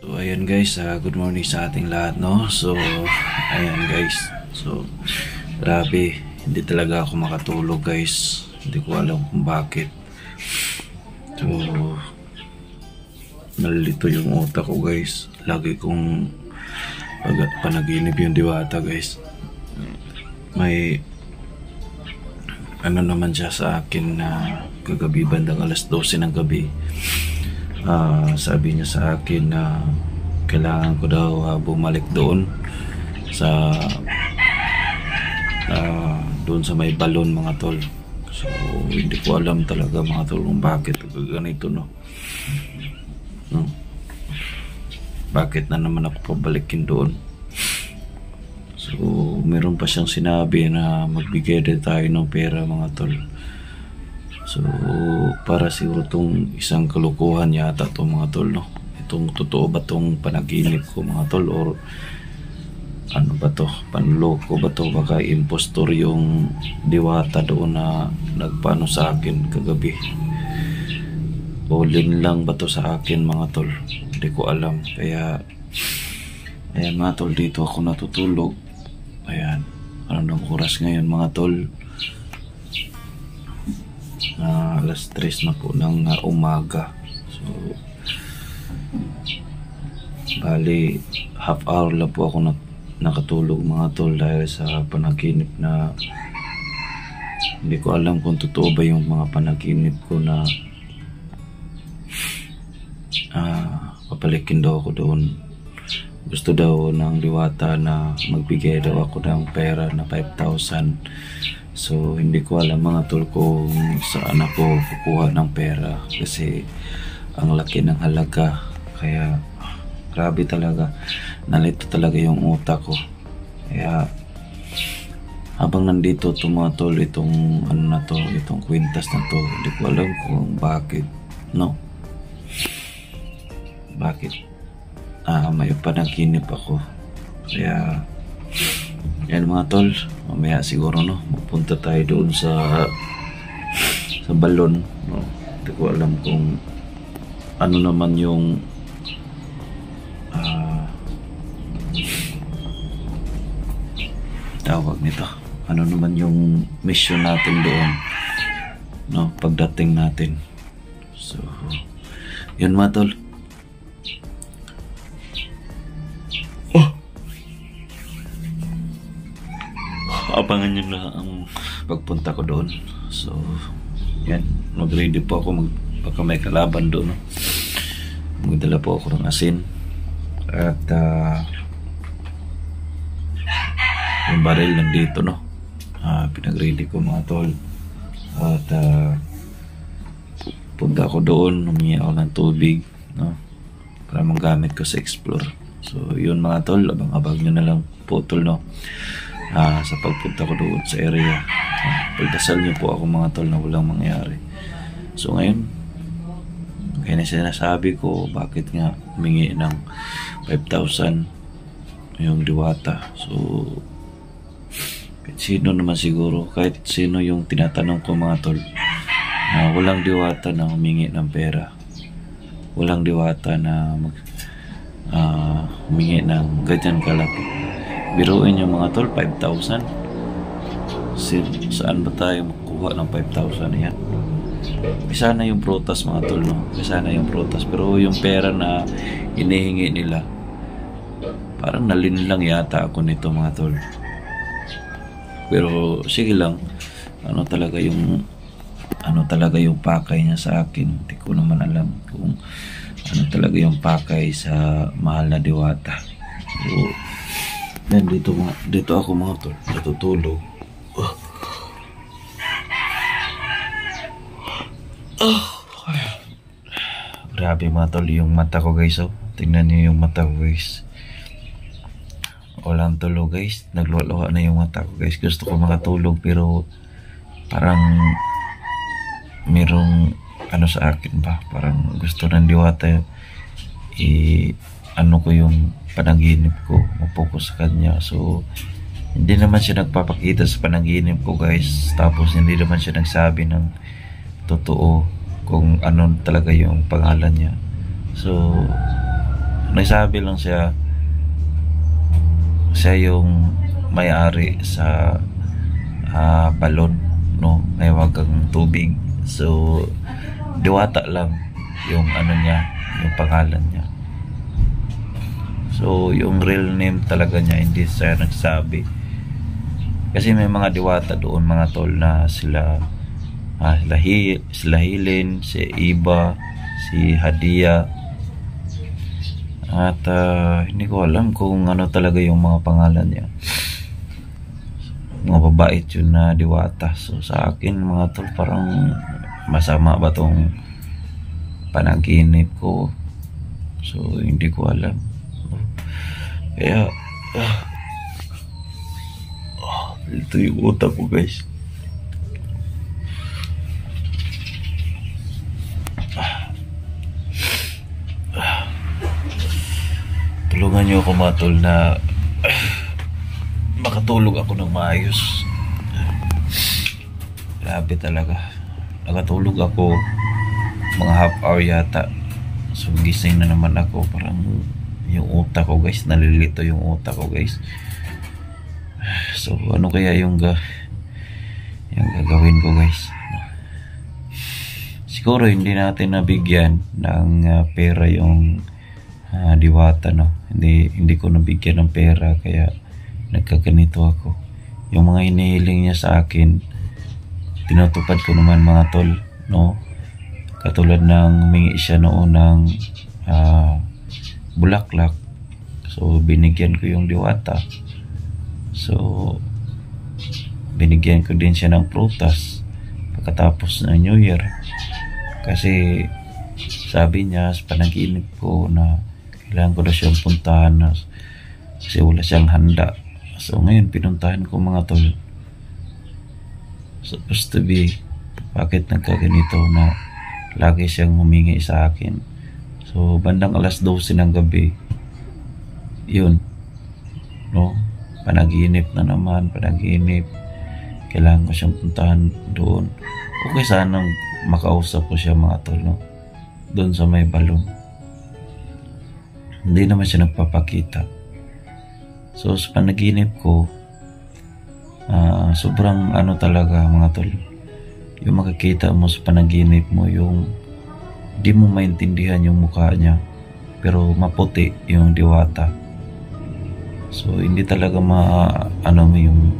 So ayan guys, good morning sa ating lahat, no? So ayan guys, so grabe, hindi talaga ako makatulog guys. Hindi ko alam kung bakit. So nalilito yung utak ko guys. Lagi kong panaginip yung diwata guys. May ano naman siya sa akin na kagabi bandang alas 12 ng gabi. Sabi niya sa akin na kailangan ko daw bumalik doon sa doon sa may balon mga tol. So hindi ko alam talaga mga tol kung bakit ganito, no? Bakit na naman ako pabalikin doon? So meron pa siyang sinabi na magbigay din tayo ng pera mga tol. So para siguro itong isang kalukuhan yata itong mga tol, no? Itong totoo ba itong panaginip ko mga tol, or ano ba to, panloko ba to? Baka impostor yung diwata doon na nagpaano sa akin kagabi. Ulin lang ba to sa akin mga tol? Hindi ko alam. Kaya ayan mga tol, dito ako natutulog. Ayan, anong oras ngayon mga tol? Alas 3 na po ng umaga. So bali half hour lang po ako nakatulog mga tol, dahil sa panaginip na hindi ko alam kung totoo ba yung mga panaginip ko na papalikin daw ako doon. Gusto daw ng diwata na magbigay daw ako ng pera na 5,000. So hindi ko alam mga tol kung saan ako kukuha ng pera, kasi ang laki ng halaga. Kaya grabe talaga, nalito talaga yung utak ko. Kaya habang nandito itong mga tol, itong ano na to, itong kwintas na to, hindi ko alam kung bakit, no? Bakit may panaginip ako. Kaya yan mga tol, mamaya siguro, no, mapunta tayo doon sa balon, no? Hindi ko alam kung ano naman yung tawag nito, ano naman yung mission natin doon, no, pagdating natin. So yun mga tol. Abangan nyo na ang pagpunta ko doon. So yan, mag-ready po ako, baka may kalaban doon, no? Magdala po ako ng asin at yung baril nandito, no? Pinag-ready ko mga tol. At punta ako doon, humingi ako ng tubig, no, para magamit ko sa explore. So yun mga tol, abang-abang nyo na lang po tol, no, sa pagpunta ko doon sa area. Pagdasal niyo po ako mga tol na walang mangyari. So ngayon, kaya na sinasabi ko bakit nga humingi ng 5,000 yung diwata. So kahit sino naman siguro, kahit sino yung tinatanong ko mga tol, na walang diwata na humingi ng pera, walang diwata na humingi ng ganyan kalaki. Biruin yung mga tol, 5,000. Saan ba tayo makuha ng 5,000 yan? Isa na yung prutas mga tol, no? Isa na yung prutas. Pero yung pera na hinihingi nila, parang nalin lang yata ako nito mga tol. Pero sige lang, ano talaga yung pakay niya sa akin. Hindi ko naman alam kung ano talaga yung pakay sa mahal na diwata. So yan, dito ako mga tol, natutulog. Grabe mga tol, yung mata ko guys, oh. Tingnan niyo yung mata ko guys. Walang tulog guys, nagluwa-luwa na yung mata ko guys. Gusto ko makatulog pero parang merong ano sa akin ba, parang gusto ng diwata ano ko yung panaginip ko, mapokus sa kanya. So hindi naman siya nagpapakita sa panaginip ko guys, tapos hindi naman siya nagsabi ng totoo kung ano talaga yung pangalan niya. So nagsabi lang siya yung may-ari sa balon, no, may wagang tubig. So Diwata lang yung ano niya, yung pangalan niya. So yung real name talaga niya hindi siya nagsabi, kasi may mga diwata doon mga tol na sila Hilin, si Iba, si Hadia, at hindi ko alam kung ano talaga yung mga pangalan niya. Mga babait yun na diwata. So sa akin mga tol, parang masama ba tong panaginip ko? So hindi ko alam. Kaya ito yung utak ko, guys. Tulungan niyo ako mga tol na makatulog ako ng maayos. Grabe talaga. Nakatulog ako mga half hour yata. So gising na naman ako. Parang yung utak ko, guys, nalilito yung utak ko, guys. So ano kaya yung gagawin ko, guys? Siguro hindi natin nabigyan ng pera yung diwata, no. Hindi ko nabigyan ng pera, kaya nagkaganito ako. Yung mga hinihiling niya sa akin, tinutupad ko naman mga tol, no. Katulad ng humingi siya noon ng bulaklak. So binigyan ko yung diwata. So binigyan ko din siya ng prutas pagkatapos ng New Year, kasi sabi niya sa panaginip ko na kailangan ko na siyang puntahan na, kasi wala siyang handa. So ngayon pinuntahan ko mga tol. Supposed to be, bakit nagkaganito na lagi siyang humingi sa akin? So bandang alas 12 ng gabi, yun, no, panaginip na naman, panaginip. Kailangan ko siyang puntahan doon. Okay sanang makausap ko siya mga tol, no, doon sa may balon. Hindi naman siya nagpapakita. So sa panaginip ko, sobrang ano talaga mga tol, yung makikita mo sa panaginip mo, yung di mo maintindihan yung mukha niya, pero maputi yung diwata. So hindi talaga ano mo yung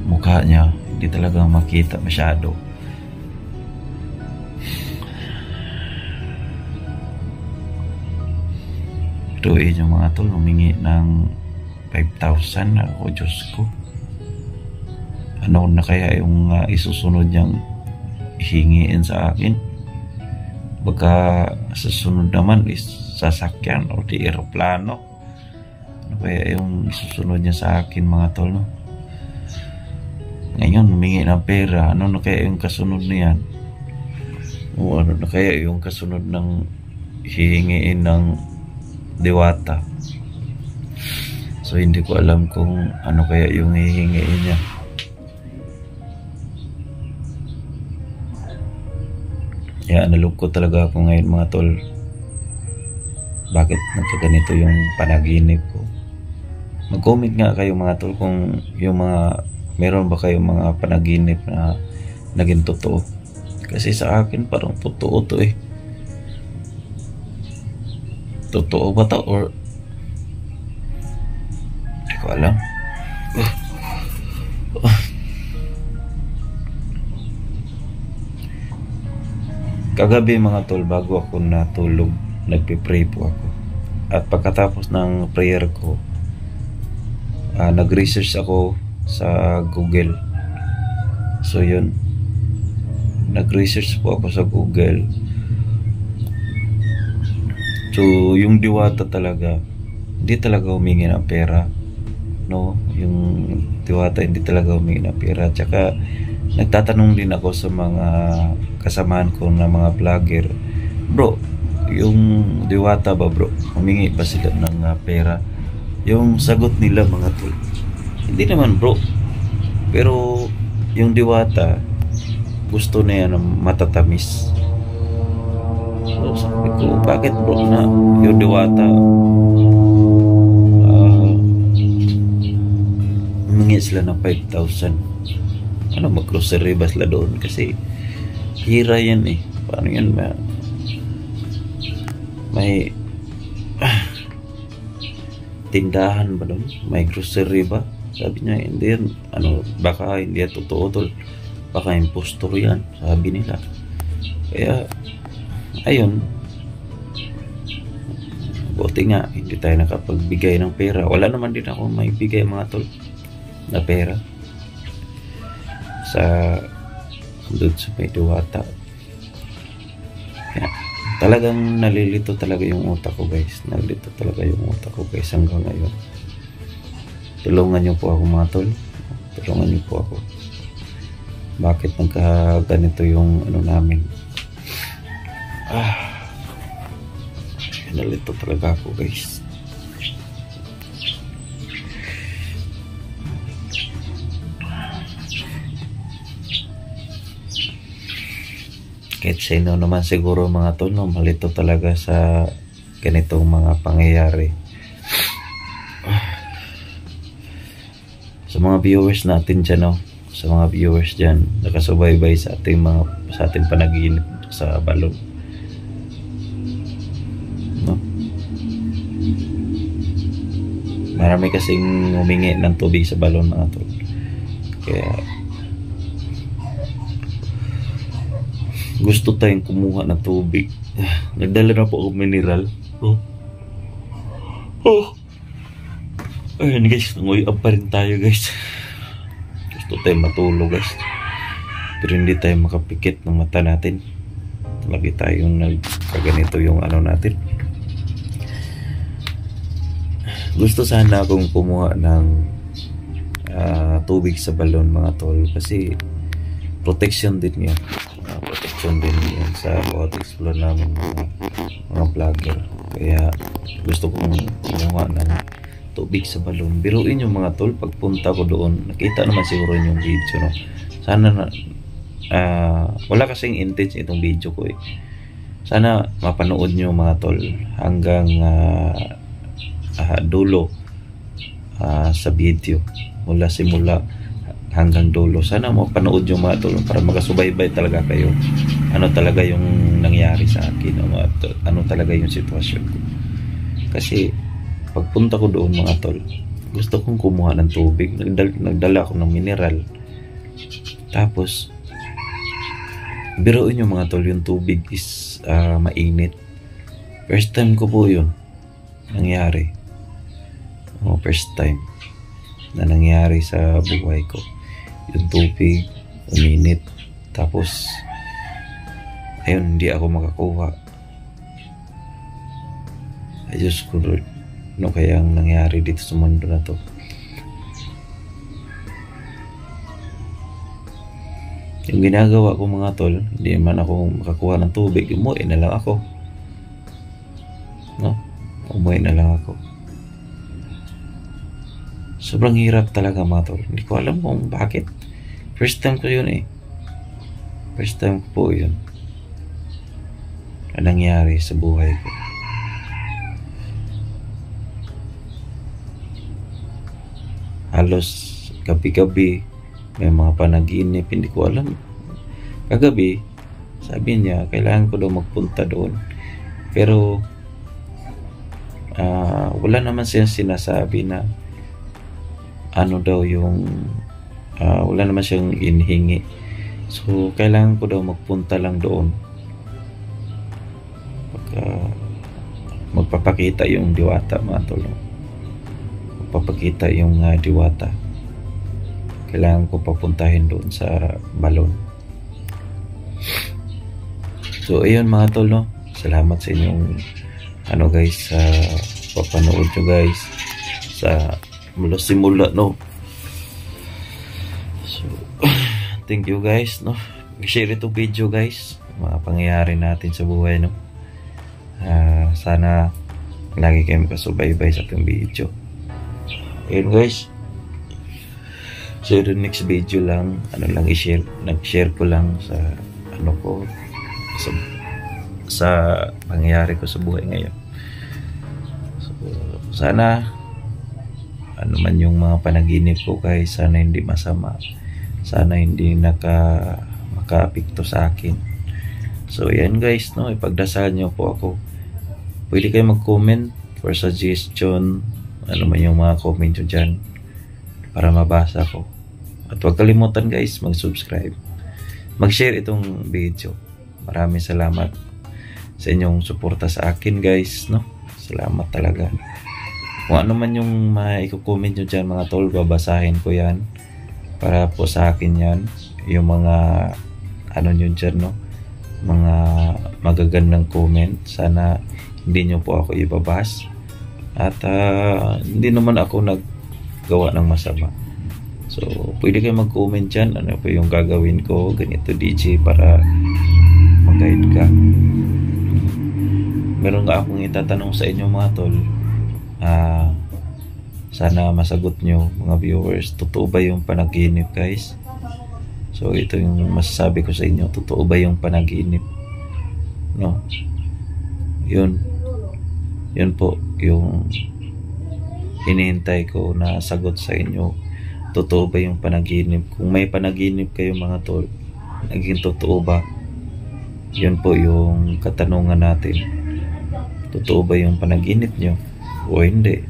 mukha niya, hindi talaga makita masyado. Tuin yung mga tol, humingi ng 5,000. Ako, Diyos ko, ano na kaya yung isusunod niyang hingiin sa akin? Baka sa sunod naman is sasakyan o di aeroplano. Ano kaya yung isusunod niya sa akin mga tol, no? Ngayon humingi ng pera. Ano na kaya yung kasunod niyan? O ano na kaya yung kasunod ng hihingiin ng diwata? So hindi ko alam kung ano kaya yung hihingiin niya. Kaya nalungkot talaga ako ngayon mga tol. Bakit nagkaganito yung panaginip ko? Mag-comment nga kayo mga tol kung yung mga meron ba kayong mga panaginip na naging totoo. Kasi sa akin parang totoo to eh. Totoo ba to or hindi ko alam. Kagabi mga tol, bago ako natulog, nagpe-pray po ako. At pagkatapos ng prayer ko, nag-research ako sa Google. So yun, nag-research po ako sa Google. So yung diwata talaga, hindi talaga humingi ng pera, no. Yung diwata hindi talaga humingi ng pera. Tsaka nagtatanong din ako sa mga kasamaan ko na mga vlogger, bro, yung diwata ba bro, humingi ba sila ng pera? Yung sagot nila mga tol, hindi naman bro, pero yung diwata gusto na yan ng matatamis. So sabi ko, bakit bro na yung Diwata humingi sila ng 5,000. Ano, mag-grocery ba sila doon? Kasi hira yan eh. Paano yan? May tindahan ba doon? May grocery ba? Sabi niya, hindi yan. Ano, baka hindi yan totoo tol. Baka impostor yan. Sabi nila. Kaya, ayun. Buti nga, hindi tayo nakapagbigay ng pera. Wala naman din ako may bigay mga tol na pera sa doon sa may Diwata. Kaya, talagang nalilito talaga yung utak ko guys. Nalilito talaga yung utak ko guys hanggang ngayon. Tulungan niyo po ako mga tol. Tulungan niyo po ako. Bakit nagkaganito yung ano namin? Nalilito talaga ako guys. Kahit sino naman siguro mga tol, no, malito talaga sa ganitong mga pangyayari. Sa mga viewers natin dyan, no, sa mga viewers dyan, nakasubaybay sa ating panaginip sa balon. No? Marami kasing humingi ng tubig sa balon mga tol. Kaya gusto tayong kumuha ng tubig. Nagdala na po ako mineral. Ayun guys, nanguy up pa rin tayo guys. Gusto tayong matulog guys. Pero hindi tayo makapikit ng mata natin. Lagi tayong nagkaganito yung ano natin. Gusto sana akong kumuha ng tubig sa balon mga tol. Kasi protection din yan. Protection din yan sa bawat explore namin mga vlogger. Kaya gusto kong kumuha ng tubig sa balon. Biruin yung mga tol, pagpunta ko doon, nakita naman siguro yung video, no? Sana na wala kasing intense itong video ko eh. Sana mapanood nyo mga tol hanggang dulo sa video, mula simula hanggang dulo. Sana mapanood yung mga tol para magasubaybay talaga kayo. Ano talaga yung nangyari sa akin, ano talaga yung sitwasyon ko. Kasi pagpunta ko doon mga tol, gusto kong kumuha ng tubig. Nagdala ako ng mineral. Tapos biruin yung mga tol, yung tubig is mainit. First time ko po yun nangyari. First time na nangyari sa buhay ko. Yung tubig uminit. Tapos ayun, hindi ako makakuha. Ay Diyos ko Lord, ano kayang nangyari dito sa mundo na to? Yung ginagawa ko mga tol, hindi man ako makakuha ng tubig, umuwi na lang ako. No? Umuwi na lang ako. Sobrang hirap talaga mga tol. Hindi ko alam kung bakit. First time ko yun eh. First time ko po yun na nangyari sa buhay ko. Halos gabi-gabi may mga panaginip, hindi ko alam. Kagabi sabi niya kailangan ko daw magpunta doon, pero wala naman siyang sinasabi na ano daw yung wala naman siyang inihingi. So kailangan ko daw magpunta lang doon pagka magpapakita yung Diwata mga tol. Magpapakita yung Diwata. Kailangan ko papuntahin doon sa balon. So ayun mga tol, no? Salamat sa inyong ano guys, sa papanood nyo guys sa mula simula, no? So thank you guys, no? I-share itong video guys, mga pangyayari natin sa buhay, no? Sana lagi kayo makasubaybay sa ating video. Ayun guys, so the next video lang, ano lang i-share, nag-share ko lang sa ano ko, sa pangyayari ko sa buhay ngayon. So, sana ano man yung mga panaginip ko guys, sana hindi masama, sana hindi makaapekto sa akin. So yan guys, no, ipagdasal nyo po ako. Pwede kayo mag-comment for suggestion, ano man yung mga comment nyo dyan para mabasa ko. At huwag kalimutan guys, mag-subscribe, mag-share itong video. Maraming salamat sa inyong suporta sa akin guys, no. Salamat talaga. Kung ano man yung maiko-comment nyo dyan mga tol, babasahin ko yan para po sa akin yan. Yung mga ano nyo dyan, no, mga magagandang comment, sana hindi nyo po ako ibabas. At hindi naman ako naggawa ng masama. So pwede kayo mag-comment dyan, ano po yung gagawin ko, ganito DJ, para mag-guide ka. Meron nga akong itatanong sa inyo mga tol. Sana masagot nyo mga viewers, totoo ba yung panaginip guys? So ito yung masasabi ko sa inyo, totoo ba yung panaginip, no? Yun po yung hinihintay ko na sagot sa inyo. Totoo ba yung panaginip? Kung may panaginip kayo mga tol, naging totoo ba? Yun po yung katanungan natin. Totoo ba yung panaginip nyo o hindi,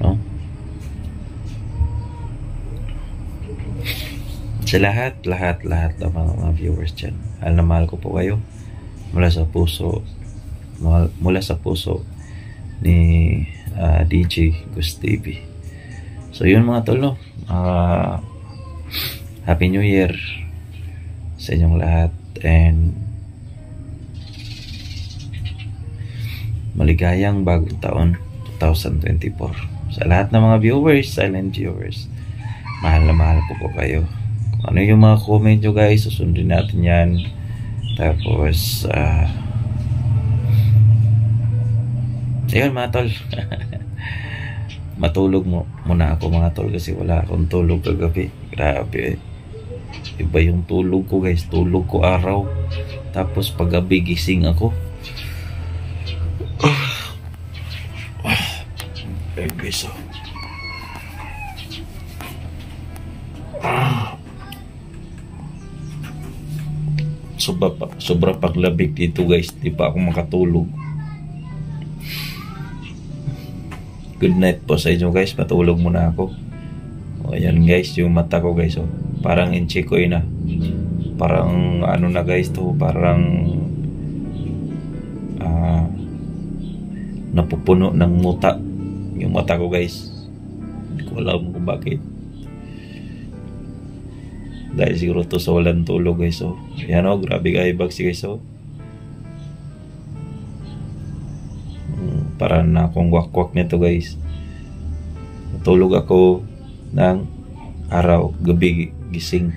no? Sa lahat ng mga viewers dyan, mahal ko po kayo mula sa puso ni DJ Gus TV. So yun mga tol, no? Happy New Year sa inyong lahat, and maligayang bagong taon 2024 sa lahat ng mga viewers, silent viewers. Mahal na mahal ko po kayo. Kung ano yung mga comment nyo guys, susundin natin yan. Tapos ayun mga tol. Matulog muna ako mga tol, kasi wala akong tulog kagabi. Grabe, iba yung tulog ko guys. Tulog ko araw, tapos paggabi gising ako. Beso. Sobra paglabig dito guys, di pa ako makatulog. Good night po sa inyo guys, matulog muna ako. O ayan guys, yung mata ko guys, oh, parang inchikoy na. Parang ano na guys to, parang napupuno ng muta yung mata ko guys. Hindi ko alam kung bakit. Dahil siguro to sa walang tulog guys. So yan o, grabe ka ibags guys. So parang na akong wakwak nito guys. Natulog ako ng araw, gabi gising.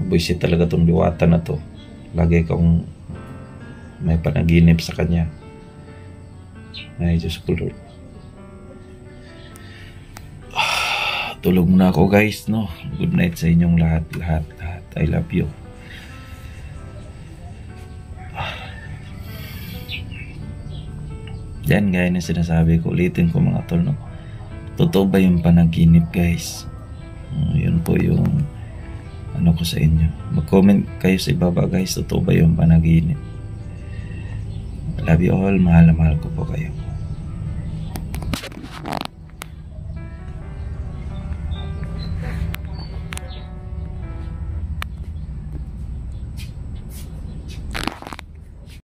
Buisit talaga tong diwata na to. Lagi akong may panaginip sa kanya. Ay Diyos ko Lord. Tulog muna ako guys, no. Good night sa inyong lahat. I love you. Yan gaya na sinasabi ko, ulitin ko mga tol, no. Totoo ba yung panaginip guys? Yun po yung ano ko sa inyo. Mag-comment kayo sa ibaba guys, totoo ba yung panaginip? I love you all, mahal na mahal ko po kayo.